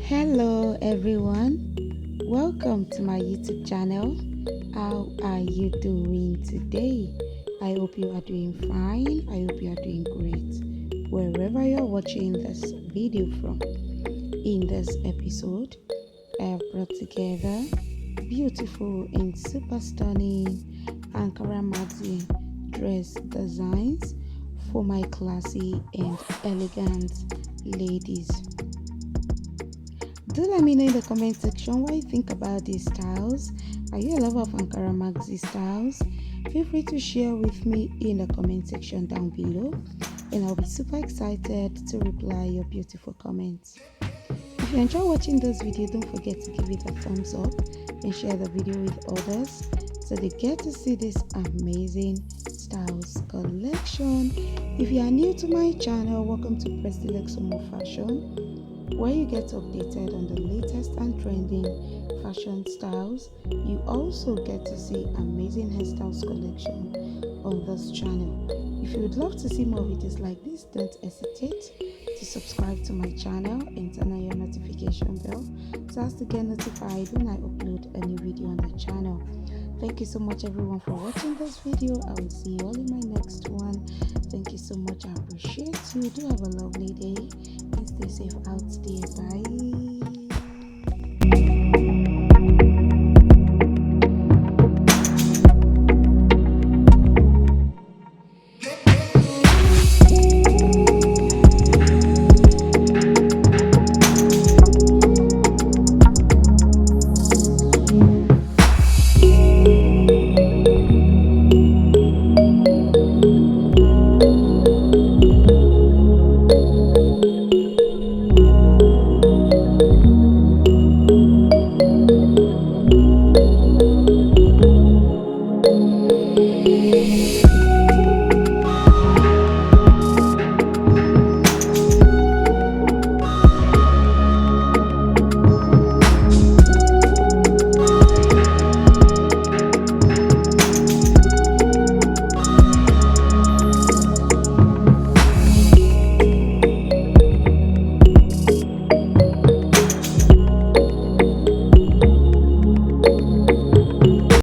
Hello everyone, welcome to my YouTube channel. How are you doing today? I hope you are doing fine. I hope you are doing great wherever you're watching this video from. In this episode, I have brought together beautiful and super stunning Ankara maxi dress designs for my classy and elegant ladies. Do let me know in the comment section what you think about these styles. Are you a lover of Ankara maxi styles? Feel free to share with me in the comment section down below, and I'll be super excited to reply your beautiful comments. If you enjoy watching this video, don't forget to give it a thumbs up and share the video with others so they get to see this amazing styles collection. If you are new to my channel, welcome to Prestige Fashion, where you get updated on the latest and trending fashion styles. You also get to see amazing hairstyles collection on this channel. If you would love to see more videos like this, don't hesitate to subscribe to my channel and turn on your notification bell so as to get notified when I upload a new video on the channel. Thank you so much everyone for watching this video. I will see you all in my next one. Thank you so much. I appreciate you. Do have a lovely day and stay safe out there. Bye.